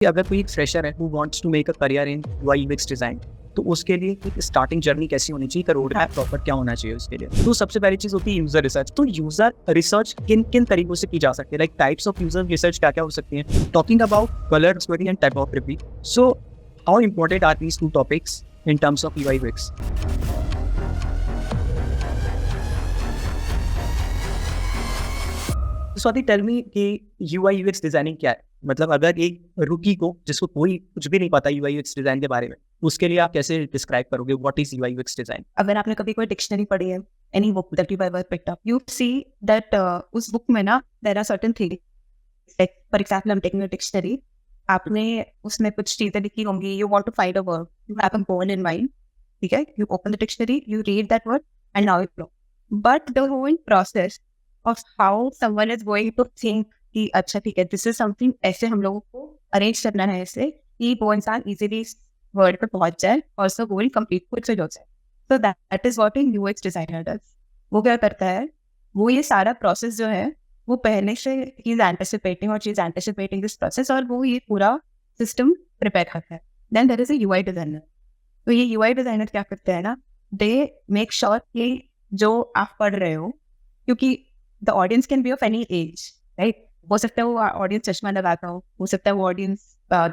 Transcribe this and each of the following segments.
कि अगर कोई एक फ्रेशर है who wants to make a career in UI UX design, तो उसके लिए एक स्टार्टिंग जर्नी कैसी होनी चाहिए, रोड मैप प्रॉपर क्या होना चाहिए उसके लिए। तो सबसे पहली चीज होती है यूजर रिसर्च। तो यूजर रिसर्च किन किन तरीकों से की जा सकती है, like types of user research क्या क्या हो सकती है। Talking about colour story and type of review, so how important are these two topics in terms of UI UX. Swati, tell me कि यूआई यूएक्स डिजाइनिंग क्या है। मतलब अगर एक रुकी को, जिसको कोई कुछ भी नहीं पता यूआई यूएक्स डिजाइन के बारे में, उसके लिए आप कैसे डिस्क्राइब करोगे what is UI UX design. अगर आपने कभी कोई डिक्शनरी पढ़ी है, any book that you ever picked up, you see that उस बुक में ना there are certain things, like for example I am taking a dictionary, आपने उसमें कुछ चीजें लिखी होंगी, you want to find a word, you have a goal in mind, ठीक है, you open the dictionary, you read that word and now you flow, but the whole process of how someone is going to think कि अच्छा ठीक है this is something, ऐसे हम लोगों को अरेंज करना है ऐसे कि वो इंसान इजीली वर्ड पे पहुंच जाए और उसका गोल कंप्लीट फुलफिल हो जाए। So that is what a UX designer does. वो क्या करता है, वो ये सारा प्रोसेस जो है वो पहले से he is anticipating और she is anticipating this process और वो ये पूरा सिस्टम प्रिपेयर करता है। Then there is a UI designer. तो ये UI designer क्या करते हैं ना, they make sure कि जो आप पढ़ रहे हो, क्योंकि the audience can be of any age, right? हो सकता है वो ऑडियंस चश्मा लगाता हो सकता है वो audience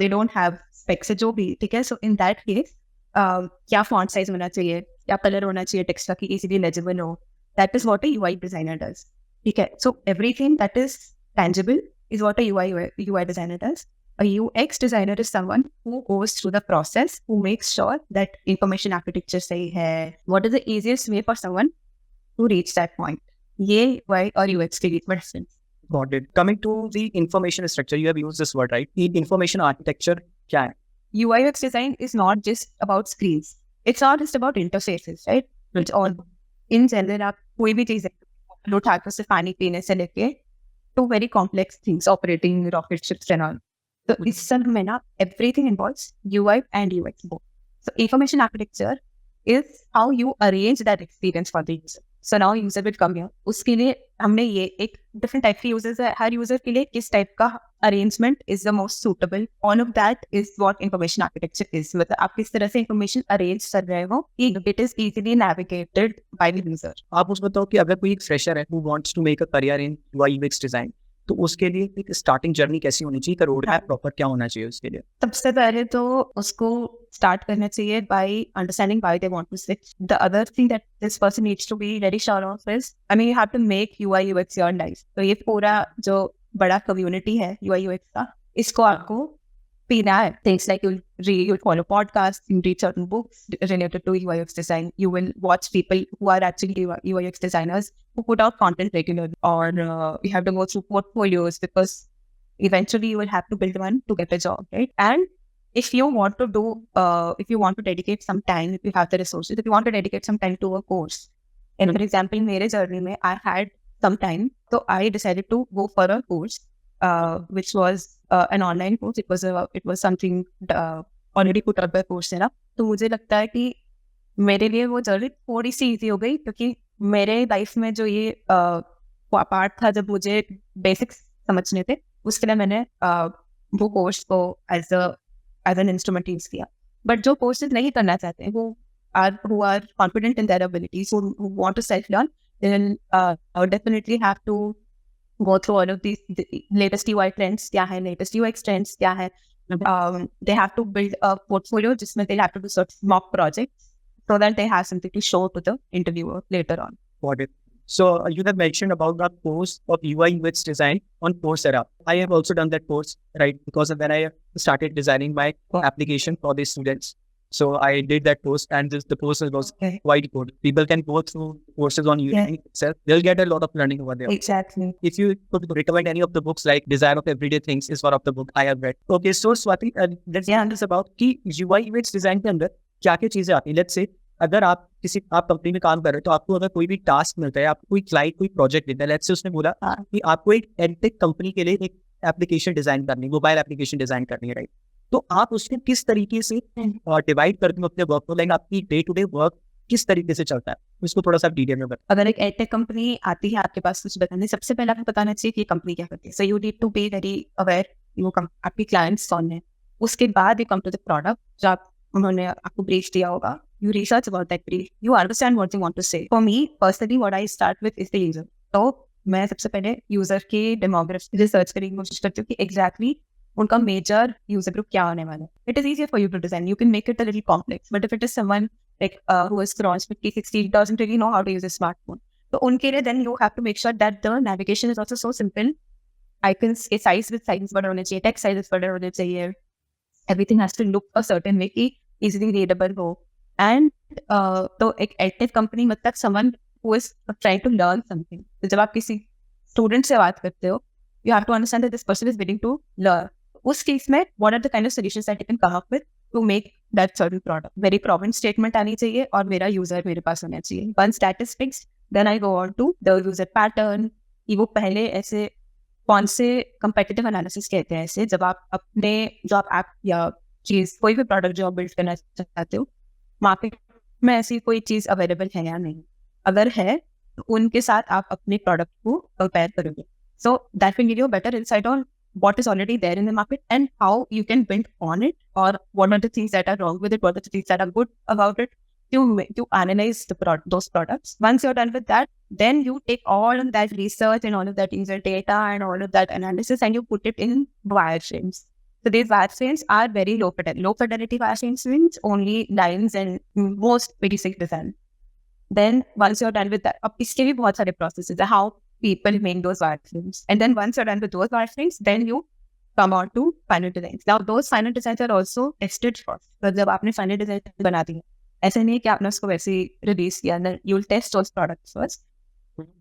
they don't have specs, जो भी, ठीक है। So in that case क्या फॉन्ट साइज होना चाहिए, क्या कलर होना चाहिए टेक्स्ट का कि इजीली लेजिबल हो, that is what a UI designer does, ठीक है। So everything that is tangible is what a UI designer does. A UX designer is someone who goes through the process, who makes sure that information architecture सही है, what is the easiest way for someone to reach that point. ये UI और UX के बीच में difference. Got it. Coming to the information structure, you have used this word, right? Information architecture क्या है? UI UX design is not just about screens. It's not just about interfaces, right? It's all in general. आप कोई भी चीज़ उठाकर से पानी पीने से लेके to very complex things, operating rocket ships and all. So इस सब में ना everything involves UI and UX both. So information architecture is how you arrange that experience for the user. So now user will come here. उसके लिए हमने ये एक different type के users है, हर user के लिए किस type का arrangement is the most suitable. All of that is what information architecture is. मतलब आप किस तरह से information arrange कर रहे हो, it is easily navigated by the user. आप मुझे बताओ कि अगर कोई एक फ्रेशर है who wants to make a career in UI UX design, तो उसके लिए एक स्टार्टिंग जर्नी कैसी होनी चाहिए, रोड मैप प्रॉपर क्या होना चाहिए उसके लिए। सबसे पहले तो उसको स्टार्ट करना चाहिए by understanding why they want to switch. The other thing that this person needs to be very sure of is, I mean you have to make UI UX your life. तो ये पूरा जो बड़ा community है UI UX का, इसको आपको पीना है। Things like you'll follow podcasts, you read certain books related to UI UX design, you will watch people who are actually UI UX designers who put out content regularly, or you have to go through portfolios because eventually you will have to build one to get a job, right? And if you want to do, if you want to dedicate some time, if you have the resources, if you want to dedicate some time to a course, and for example, मेरे journey में I had some time, so I decided to go for a course, which was an online course. It was something already put up by Coursera. तो मुझे लगता है कि मेरे लिए वो जर्नी थोड़ी सी इजी हो गई, क्योंकि मेरे लाइफ में जो ये पार्ट था जब मुझे बेसिक्स समझने थे, उसके लिए मैंने वो कोर्स को एज एन इंस्ट्रूमेंट यूज किया। बट जो कोर्सेज नहीं करना चाहते हैं, who are confident in their abilities, who want to self learn, then definitely have to go through all of these latest UI trends क्या है, latest UX trends क्या है. They have to build a portfolio जिसमें they have to do sort of mock projects so that they have something to show to the interviewer later on. Got it. So you have mentioned about the course of UI UX design on Coursera. I have also done that course, right? Because when I started designing my application for the students, so I did that course, and the course was quite good. People can go through courses on Udemy itself. They'll get a lot of learning over there. Exactly. If you could recommend any of the books, like Design of Everyday Things is one of the book I have read. Okay, so Swati, let's this about कि UI UX design के अंदर क्या क्या चीजें आती हैं। Let's say अगर आप कंपनी में काम कर रहे हो, तो आपको अगर कोई भी टास्क मिलता है, आपको कोई क्लाइंट कोई प्रोजेक्ट देता है, लेट्स से उसने बोला कि आपको एक एडटेक कंपनी के लिए एक एप्लीकेशन डिजाइन करनी, मोबाइल एप्लीकेशन डिजाइन करनी है, राइट? तो आप उसको किस तरीके से डिवाइड करते हो अपने वर्क को, लाइक आपकी डे टू डे वर्क किस तरीके से चलता है, उसको थोड़ा सा डिटेल में बताओ। अगर एक एडटेक कंपनी आती है आपके पास कुछ बताने, सबसे पहले आपको बताना चाहिए कि ये कंपनी क्या करती है। So you need to be very aware, आपके क्लाइंट्स कौन है, उसके बाद you come to the product जो आप उन्होंने आपको ब्रीफ दिया होगा. You research about that brief. You understand what they want to say. For me, personally, what I start with is the user. तो मैं सबसे पहले यूजर की डेमोग्राफी रिसर्च करने की कोशिश करती हूँ कि एग्जैक्टली उनका मेजर यूजर ग्रुप क्या होने वाला है. It is easier for you to design. You can make it a little complex. But if it is someone like who is crossed 50, 60, doesn't really know how to use a smartphone. तो उनके लिए then you have to make sure that the navigation is also so simple. Icons के size with size बड़े होने चाहिए, text sizes बड़े होने चाहिए. Everything has to look a certain way कि easily readable हो. And तो एक edtech company मतलब someone who is trying to learn something. तो जब आप किसी student से बात करते हो, you have to understand that this person is willing to learn. उस case में what are the kind of solutions that you can come up with to make that certain product? Very problem statement आनी चाहिए और मेरा user मेरे पास होना चाहिए. Once that is fixed, then I go on to the user pattern. कि वो पहले ऐसे कौन से competitive analysis कहते हैं ऐसे जब आप अपने जो आप ऐप या चीज कोई भी प्रोडक्ट जो आप बिल्ड करना चाहते हो मार्केट में ऐसी कोई चीज अवेलेबल है या नहीं. अगर है तो उनके साथ आप अपने प्रोडक्ट को कंपेयर करोगे. So that will give you better insight on what is already there in the market and how you can build on it, or what are the things that are wrong with it, what are the things that are good about it, to analyze those products. Once you're done with that, then you take all of that research and all of that user data and all of that analysis and you put it in wireframes. So these wireframes are very low fidelity. Low fidelity wireframes means only lines and most basic design. Then once you're done with that, अब इसके भी बहुत सारे processes है, how people make those wireframes. And then once you're done with those wireframes, then you come on to final designs. Now those final designs are also tested first. तो जब आपने final design बना दी, ऐसा नहीं है कि आपने उसको वैसे ही release किया. Then you'll test those products first.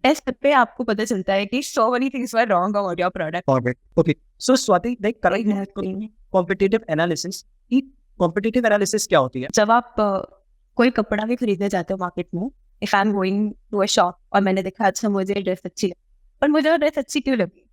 Test पे आपको पता चलता है कि so many things were wrong about your product. Okay. So Swati, like correct competitive analysis. Competitive analysis क्या होती है? जब आप कोई कपड़ा भी खरीदने जाते हो मार्केट में, if I am going to a shop और मैंने देखा अच्छा मुझे ड्रेस अच्छी लगी, पर मुझे वो ड्रेस अच्छी क्यों लगी?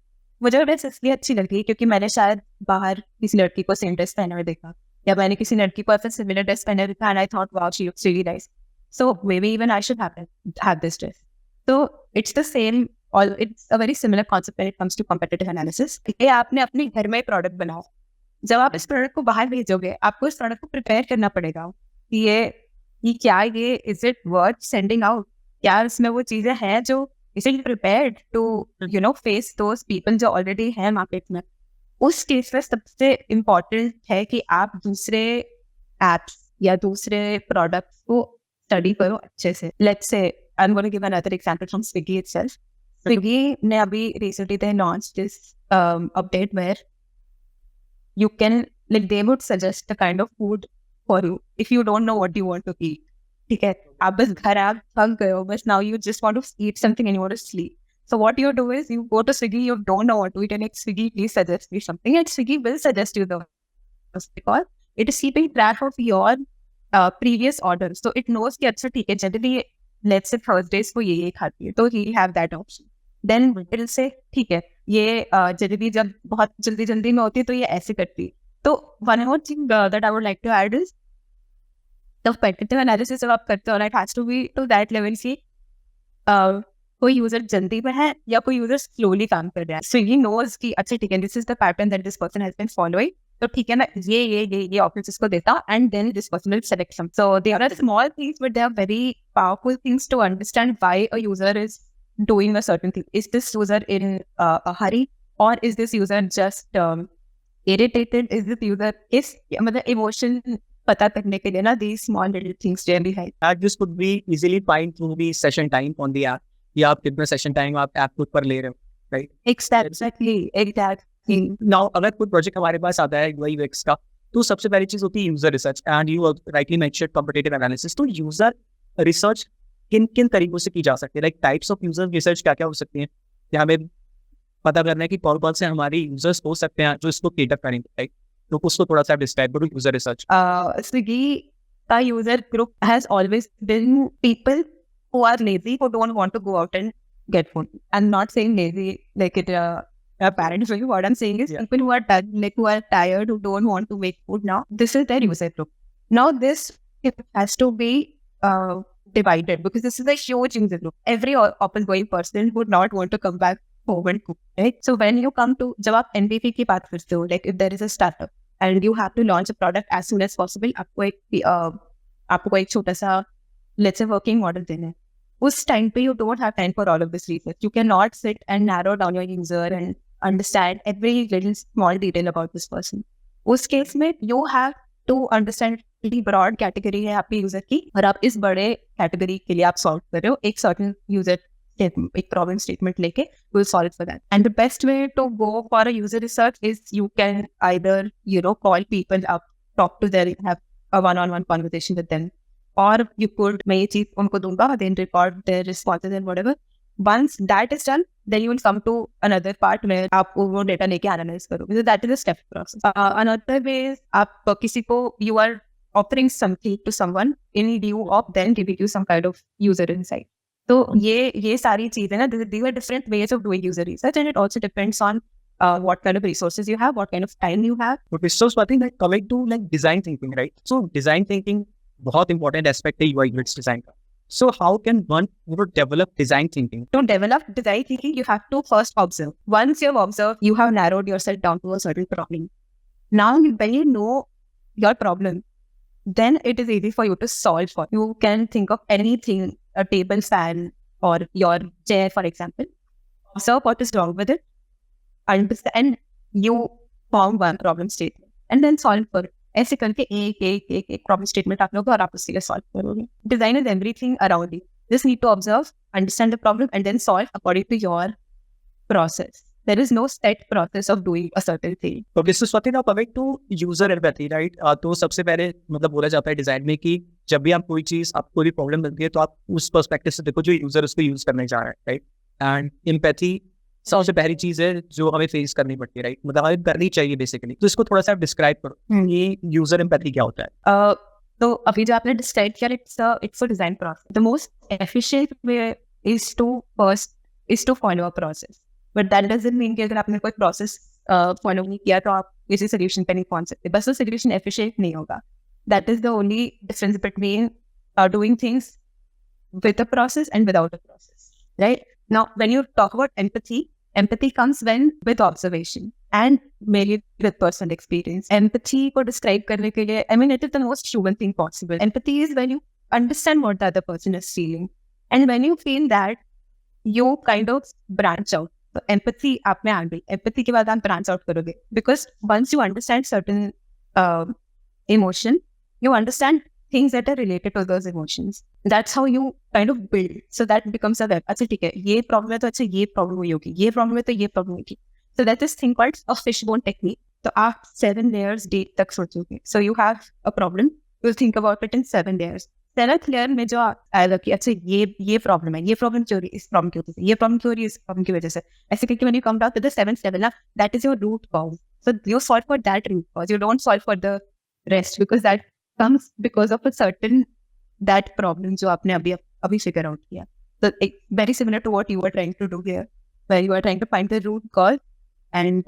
मुझे वो ड्रेस इसलिए अच्छी लगी क्योंकि मैंने शायद बाहर किसी लड़की को सेम ड्रेस पहने हुए देखा, या मैंने किसी लड़की को ऐसा सिमिलर ड्रेस पहने देखा and I thought wow she looks really nice, so maybe even I should have this dress. तो इट्स द सेम और it's a very similar concept when it comes to competitive analysis. ये आपने अपने घर में product बनाओ, जब आप इस प्रोडक्ट को बाहर भेजोगे आपको इस प्रोडक्ट को प्रिपेयर करना पड़ेगा कि ये क्या, ये is it worth sending out, क्या इसमें वो चीजें हैं जो is it prepared to you know face those people जो ऑलरेडी हैं मार्केट में. उस केस में सबसे इम्पोर्टेंट है कि आप दूसरे एप्स या दूसरे प्रोडक्ट्स को स्टडी करो अच्छे से. Let's say I am going to give another example from Swiggy itself. Swiggy ने अभी recently they launched this update where you can, like, they would suggest the kind of food for you if you don't know what you want to eat. ठीक है, आप बस घर आप थक गए हो, बस now you just want to eat something and you want to sleep. So what you do is you go to Swiggy, you don't know what to eat and like Swiggy please suggest me something, and Swiggy will suggest you those because it is keeping track of your previous orders. So it knows कि अच्छा ठीक है generally let's say Thursdays को ये खाती है, तो he have that option. Then it will say ठीक है ये जल्दी जब बहुत जल्दी में होती है तो ये ऐसे करती है. तो one more thing that I would like to add is the competitive analysis जब आप करते हो, it has to be to that level कि कोई यूजर जल्दी में है या कोई यूजर स्लोली काम कर रहा है. Swiggy knows कि अच्छा ठीक है this is the pattern that this person has been following, तो ठीक है ना ये ऑप्शंस इसको देता and then this person will select some. So they are small things but they are very powerful things to understand why a user is doing a certain thing. Is this user in a hurry, or is this user just irritated? Is this user मतलब emotion पता करने के लिए ना these small little things really help. This could be easily find through the session time on the app. या आप कितना session time आप app के ऊपर ले रहे हो, right? Exactly. Now अगर कोई project हमारे पास आता है UI UX का, तो सबसे पहली चीज होती है user research, and you rightly mentioned competitive analysis. तो user research किन तरीकों से की जा सकती है, like types of user research क्या क्या हो सकती है, यहाँ पे पता करना है कि कौन कौन से हमारे यूजर्स हो सकते हैं जो इसको केटर करेंगे, राइट? तो उसको थोड़ा सा डिस्क्राइब करो यूजर रिसर्च. स्विगी का user group has always been people who are lazy, who don't want to go out and get food. I'm not saying lazy like it apparent for you. What I'm saying is people who are tired, who don't want to make food now. This is their user group. Now this has to be divided because this is a huge user group. Every open going person would not want to come back home and cook, right? So when you come to जब आप MVP की बात करते हो, like if there is a startup and you have to launch a product as soon as possible. आपको एक छोटा सा let's say working model देना है. उस time पे you don't have time for all of this research. You cannot sit and narrow down your user and understand every little small detail about this person. उस case में you have to understand pretty broad category है आपके user की, और आप इस बड़े category के लिए आप solve कर रहे हो एक certain user एक problem statement लेके will solve for that. And the best way to go for a user research is you can either, call people up, talk to them, have a one-on-one conversation with them. Or you could, मैं ये चीज उनको दूंगा, then record their responses and whatever. Once that is done, then you will come to another part where आप वो data लेके analyze करो. So that is a step process. Another way is आप किसी को, you are offering something to someone in lieu of then giving you some kind of user insight. तो ये सारी चीजें ना, these are different ways of doing user research, and it also depends on what kind of resources you have, what kind of time you have. Okay, so Swati, like coming to like design thinking, right? So design thinking बहुत important aspect है UI UX design का. So how can one develop design thinking? To develop design thinking, you have to first observe. Once you have observed, you have narrowed yourself down to a certain problem. Now, when you know your problem, then it is easy for you to solve for. You can think of anything, a table fan or your chair, for example. Observe what is wrong with it, understand, you form one problem statement, and then solve for it. ऐसे करके एक problem statement आप लोग और आप उसके लिए solve करोगे. Design is everything around you. Just need to observe, understand the problem, and then solve according to your process. There is no set process of doing a certain thing. Okay, so Swati, now coming to user empathy, right? तो सबसे पहले मतलब बोला जाता है design में कि जब भी आप कोई चीज, आपको कोई प्रॉब्लम मिलती है तो आप उस पर्सपेक्टिव से देखो जो यूजर उसको यूज करने जा रहा है, राइट? एंड एम्पैथी सबसे पहली चीज है जो हमें फेस करनी पड़ती है, राइट? मतलब हमें करनी चाहिए बेसिकली. तो इसको थोड़ा सा डिस्क्राइब करो, ये यूजर एम्पैथी क्या होता है? तो अभी जो आपने डिस्क्राइब किया, it's a design process. The most efficient way is to follow a process. But that doesn't mean कि अगर आपने कोई process follow नहीं किया तो आप किसी solution पे नहीं पहुंच सकते. बस वो solution efficient नहीं होगा. That is the only difference between doing things with a process and without a process, right? Now, when you talk about empathy comes with observation and maybe with personal experience. Empathy को describe करने के लिए, I mean, it is the most human thing possible. Empathy is when you understand what the other person is feeling, and when you feel that, you kind of branch out. So empathy आप में आ गई. Empathy के बाद आप branch out करोगे, because once you understand certain emotion, you understand things that are related to those emotions. That's how you kind of build. So that becomes a web. अच्छा ठीक है, ये problem है तो अच्छा ये problem हुई होगी, ये problem है तो ये problem होगी. So that is thing called a fishbone technique. तो आप 7 layers deep तक सोचोगे. So you have a problem, you'll think about it in 7 layers. 7th layer में जो आएगा कि अच्छा ये problem है, ये problem क्यों हो रही है, इस problem की वजह से, ये problem क्यों हो रही है, इस problem की वजह से. ऐसे करके when you come down to the 7th level, that is your root cause. So you solve for that root cause. You don't solve for the rest, because that comes because of a certain that problem जो आपने अभी figure out किया. So very similar to what you were trying to do here, where you are trying to find the root cause, and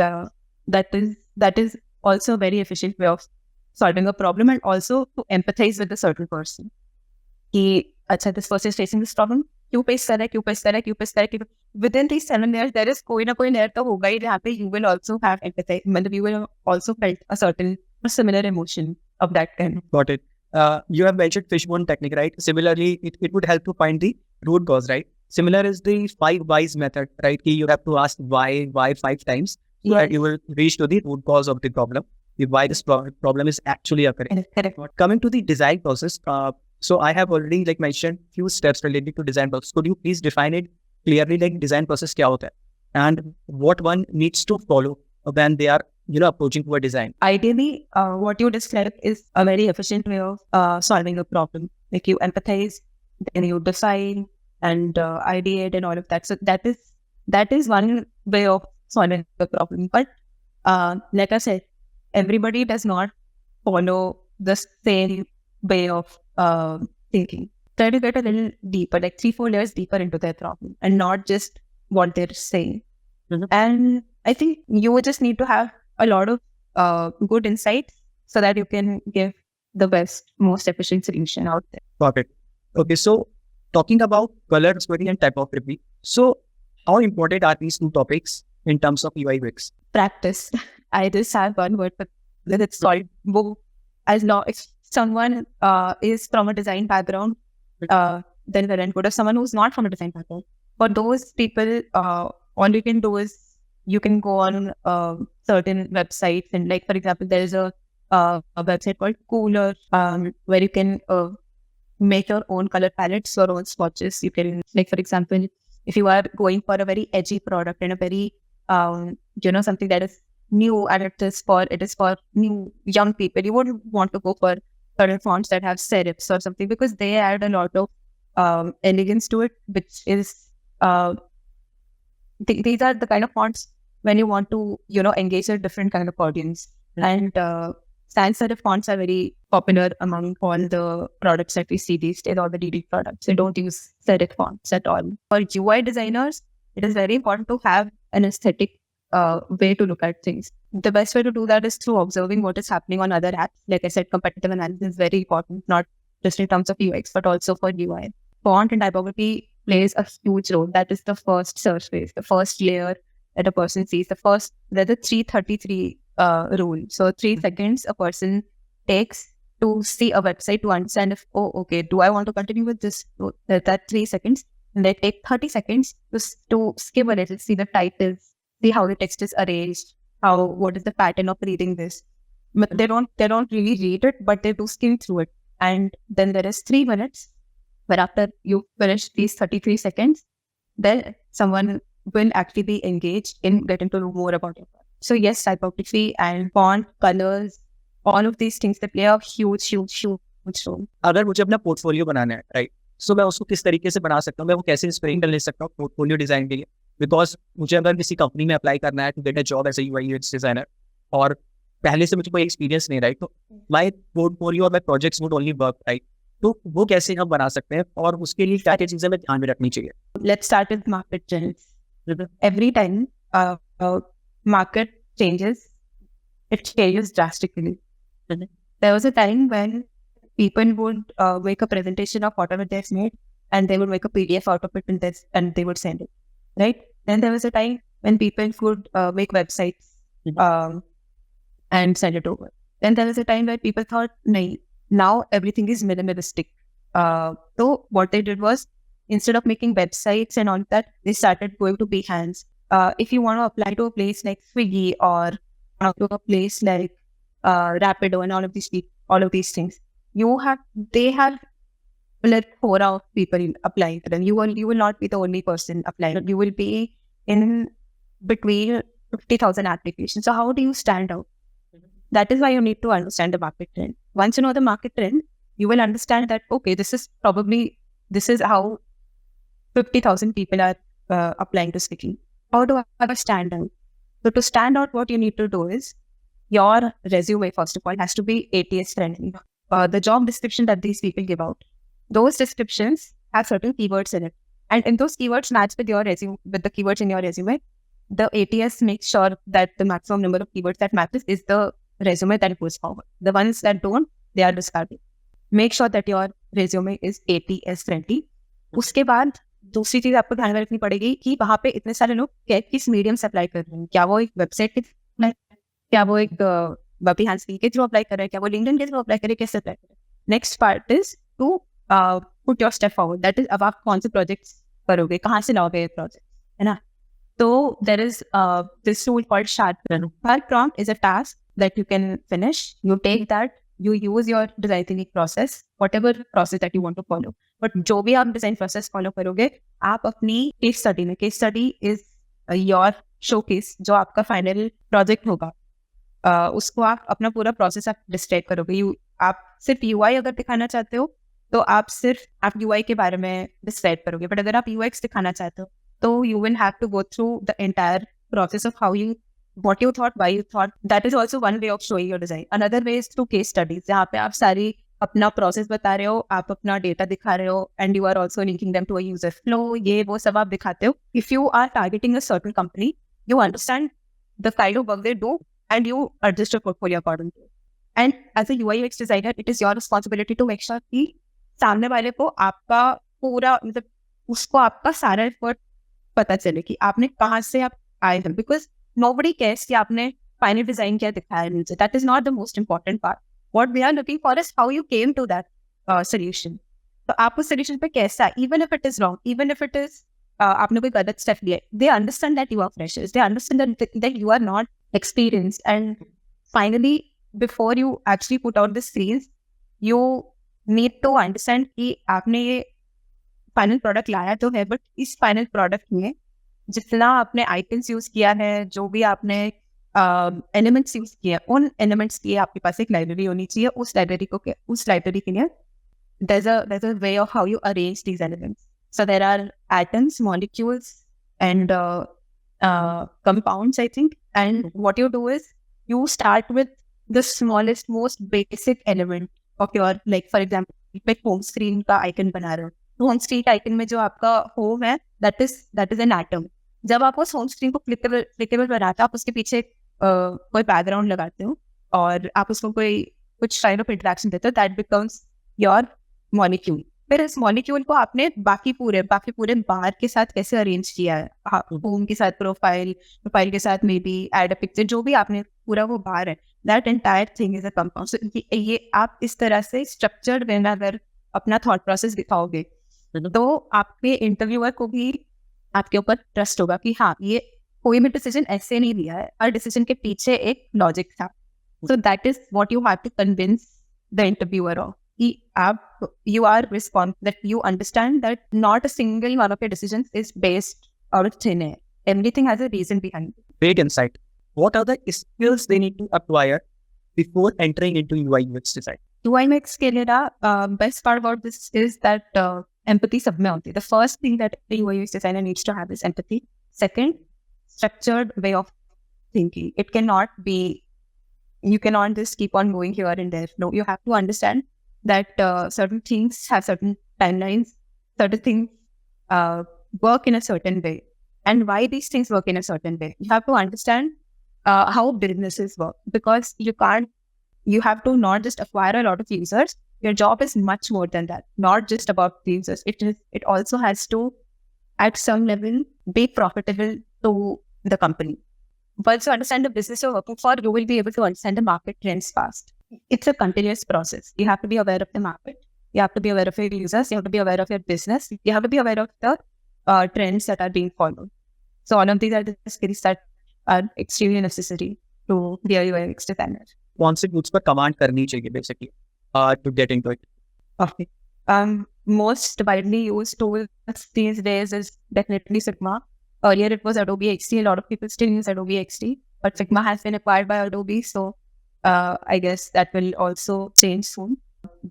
that is also a very efficient way of solving a problem, and also to empathize with a certain person. कि अच्छा this person is facing this problem, क्यों face कर रहा है. Within these 7 layers, there is कोई ना कोई layer तो होगा ही जहाँ पे you will also have empathy, मतलब you will also felt a certain similar emotion of that kind. Got it. You have mentioned fishbone technique, right? Similarly, it would help to find the root cause, right? Similar is the 5 whys method, right? You have to ask why 5 times, so that you will reach to the root cause of the problem, why this problem is actually occurring. Correct. Coming to the design process, so I have already like mentioned few steps related to design process. Could you please define it clearly, like design process क्या होता है, and what one needs to follow when they are approaching to a design? Ideally, what you described is a very efficient way of solving a problem. Like you empathize, then you define and ideate and all of that. So that is one way of solving the problem. But like I said, everybody does not follow the same way of thinking. Try to get a little deeper, like 3-4 layers deeper into their problem, and not just what they're saying. Mm-hmm. And I think you would just need to have a lot of good insights so that you can give the best, most efficient solution out there. Perfect. Okay, so talking about color theory and typography, so how important are these two topics in terms of UI UX? Practice. I just have one word for that it's called book, as long if someone is from a design background, then they're good. If someone who's not from a design background, for those people, all you can do is you can go on certain websites, and like for example, there is a website called Cooler, where you can make your own color palettes, your own swatches. You can, like for example, if you are going for a very edgy product and a very something that is new and it is for new young people, you wouldn't want to go for certain fonts that have serifs or something, because they add a lot of elegance to it, which is these are the kind of fonts when you want to engage a different kind of audience. And sans serif fonts are very popular among all the products that we see these days, all the DD products. They don't use serif fonts at all. For UI designers, it is very important to have an aesthetic way to look at things. The best way to do that is through observing what is happening on other apps. Like I said, competitive analysis is very important, not just in terms of UX, but also for UI. Font and typography plays a huge role. That is the first surface, the first layer that a person sees. There's a 333 rule. So 3 seconds a person takes to see a website to understand if, oh, okay, do I want to continue with this? That 3 seconds. And they take 30 seconds to skim a little, see the titles, see how the text is arranged, what is the pattern of reading this. But they don't really read it, but they do skim through it. And then there is 3 minutes where after you finish these 33 seconds, then someone will actually be engaged in getting to know more about it. So yes, typography and font, colors, all of these things, they play a huge role. अगर मुझे अपना portfolio बनाना है, right, सो मैं उसको किस तरीके से बना सकता हूँ, मैं वो कैसे इंस्पिरेशन ले सकता हूँ पोर्टफोलियो डिजाइन के लिए? बिकॉज मुझे अगर किसी कंपनी में अप्लाई करना है to get a job as a UI UX designer, और पहले से मुझे कोई एक्सपीरियंस नहीं, राइट, तो माय पोर्टफोलियो और my projects would only work, right, तो वो कैसे हम बना सकते हैं और उसके लिए क्या क्या चीजें हमें ध्यान में रखनी चाहिए? Let's start with market trends. Every time market changes, it changes drastically. There was a time when people would make a presentation of whatever they've made, and they would make a PDF out of it and they would send it, right? Then there was a time when people could make websites and send it over. Then there was a time where people thought, nahin, now everything is minimalistic. So what they did was, instead of making websites and all that, they started going to Behance. If you want to apply to a place like Swiggy or to a place like Rapido and all of these things, they have like 4 of people applying to them. You will not be the only person applying. You will be in between 50,000 applications. So how do you stand out? That is why you need to understand the market trend. Once you know the market trend, you will understand that, okay, this is how 50,000 people are applying to Swiggy. How do I stand out? So to stand out, what you need to do is, your resume, first of all, has to be ATS friendly. The job description that these people give out, those descriptions have certain keywords in it. And in those keywords match with your resume, with the keywords in your resume, the ATS makes sure that the maximum number of keywords that matches is the resume that goes forward. The ones that don't, they are discarded. Make sure that your resume is ATS friendly. उसके बाद दूसरी चीज आपको ध्यान में रखनी पड़ेगी कि वहां पे इतने सारे लोग किस मीडियम से अप्लाई कर रहे हैं. क्या वो एक वेबसाइट के थ्रू, क्या वो एक Behance के थ्रू अप्लाई कर रहे हैं, क्या वो LinkedIn के थ्रू अप्लाई कर रहे हैं, कैसे अप्लाई कर रहे हैं. Next part is to put your step forward. That is, अब आप कौन से प्रोजेक्ट्स करोगे, कहाँ से लाओगे प्रोजेक्ट, है ना. तो there is this tool called Sharp. Per prompt is a task that you can finish. You take that, you use your design thinking process, whatever process that you want to follow. But जो भी आप design process follow करोगे, आप अपनी case study में, case study is your showcase, जो आपका final project होगा, उसको आप अपना पूरा प्रोसेस आप डिस्क्राइब करोगे. आप सिर्फ यूआई अगर दिखाना चाहते हो तो आप यूआई के बारे में डिस्क्राइब करोगे. बट अगर आप यूएक्स दिखाना चाहते हो तो you will have to go through the entire process of how you, what you thought, why you thought. That is also one way of showing your design. Another way is through case studies, जहाँ पे आप सारी अपना process बता रहे हो, आप अपना डेटा दिखा रहे हो, and you are also linking them to a user flow. ये वो सब आप दिखाते हो. If you are targeting a certain company, you understand the kind of work they do and you adjust your portfolio according to it. And as a UI UX designer, it is your responsibility to make sure कि सामने वाले को आपका पूरा, मतलब उसको आपका सारा एफर्ट पता चले कि आपने कहाँ से आप आए हैं. बिकॉज nobody cares कि आपने final design क्या दिखाया है नीचे. That is not the most important part. What we are looking for is how you came to that solution. तो आप उस solution पे कैसा, even if it is wrong, even if it is आपने कोई गलत step लिया, they understand that you are freshers, they understand that you are not experienced, and finally before you actually put out the screens, you need to understand कि आपने ये final product लाया तो है, बट इस फाइनल प्रोडक्ट में जितना आपने आइटम्स यूज किया है, जो भी आपने एलिमेंट्स यूज किए, उन एलिमेंट्स की आपके पास एक लाइब्रेरी होनी चाहिए. उस लाइब्रेरी के लिए there's a way of how you arrange these elements. So there are atoms, molecules, and compounds, I think. And what you do is you start with the smallest, most basic element of your, like for example, मैं home screen का icon बना रहा हूँ. Home screen icon में जो आपका home है, that is an atom. जब आप उस होम स्क्रीन को क्लिकेबल बनाते हो, आप उसके पीछे कोई बैकग्राउंड लगाते हो और आप उसको कुछ काइंड ऑफ इंटरेक्शन देते हो, दैट बिकम्स योर मॉलिक्यूल. फिर इस मॉलिक्यूल को आपने बाकी पूरे बार के साथ कैसे अरेंज किया है, होम के साथ प्रोफाइल के साथ may be add a picture, जो भी आपने पूरा वो बार है, that entire thing is a compound. So ये आप इस तरह से स्ट्रक्चर्ड वे में अगर अपना थॉट प्रोसेस दिखाओगे तो आपके इंटरव्यूअर को भी आपके ऊपर ट्रस्ट होगा कि हाँ, ये कोई भी डिसीजन ऐसे नहीं लिया है, हर डिसीजन के पीछे एक लॉजिक था. So that is what you have to convince the interviewer of, कि आप you are responsible, that you understand that not a single one of your decisions is based out of thin air. Everything has a reason behind it. Great insight. What are the skills they need to acquire before entering into UI UX design? UI UX के लिए ना best part about this is that empathy सब में होती है. The first thing that a UI UX designer needs to have is empathy. Second, structured way of thinking. It cannot be, you cannot just keep on going here and there. No, you have to understand that certain things have certain timelines, certain things work in a certain way, and why these things work in a certain way. You have to understand how businesses work, because you have to not just acquire a lot of users. Your job is much more than that. Not just about the users. It also has to, at some level, be profitable to the company. Once you understand the business you're working for, you will be able to understand the market trends fast. It's a continuous process. You have to be aware of the market. You have to be aware of your users. You have to be aware of your business. You have to be aware of the trends that are being followed. So all of these are the skills that are extremely necessary to be a UI UX designer. कौन से tools पर command करनी चाहिए basically to get into it? Okay. Most widely used tools these days is definitely Figma. Earlier it was Adobe XD. A lot of people still use Adobe XD, but Figma has been acquired by Adobe, so I guess that will also change soon.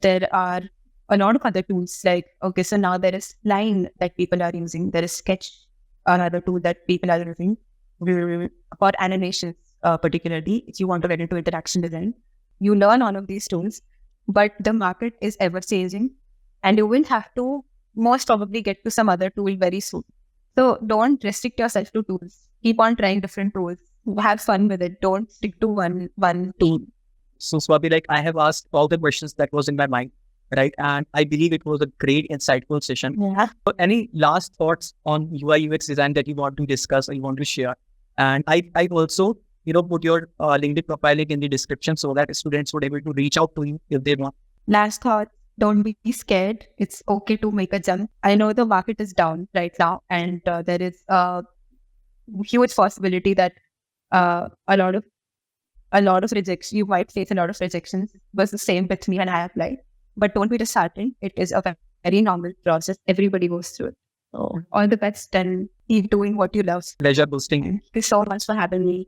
There are a lot of other tools like, okay, so now there is Line that people are using. There is Sketch, another tool that people are using for animations, particularly if you want to get into interaction design. You learn all of these tools, but the market is ever changing, and you will have to most probably get to some other tool very soon. So don't restrict yourself to tools. Keep on trying different tools. Have fun with it. Don't stick to one tool. So Swati, like I have asked all the questions that was in my mind, right? And I believe it was a great, insightful session. Yeah. So any last thoughts on UI UX design that you want to discuss or you want to share? And I also, put your LinkedIn profile link in the description so that students would able to reach out to you if they want. Last thought, don't be scared. It's okay to make a jump. I know the market is down right now, and there is a huge possibility that a lot of rejection, you might face a lot of rejections. It was the same with me when I applied. But don't be disheartened. It is a very normal process. Everybody goes through it. So all the best, and keep doing what you love. Pleasure boosting. Thank you so much for having me.